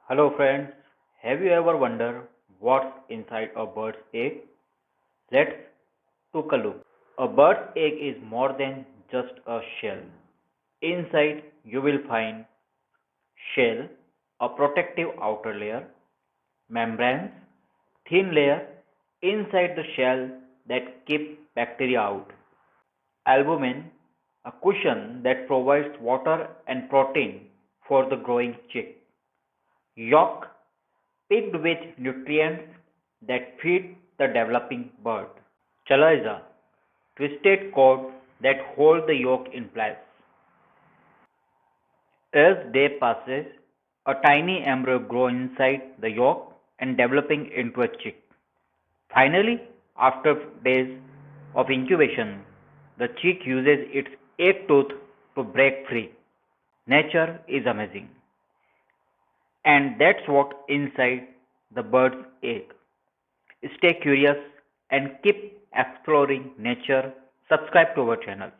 Hello friends, have you ever wondered what's inside a bird's egg? Let's take a look. A bird's egg is more than just a shell. Inside you will find shell, a protective outer layer, membranes, thin layer inside the shell that keep bacteria out, albumen, a cushion that provides water and protein for the growing chick, yolk, picked with nutrients that feed the developing bird. Chalazae, twisted cord that hold the yolk in place. As day passes, a tiny embryo grows inside the yolk and developing into a chick. Finally, after days of incubation, the chick uses its egg tooth to break free. Nature is amazing. And that's what inside the bird's egg. Stay curious and keep exploring nature. Subscribe to our channel.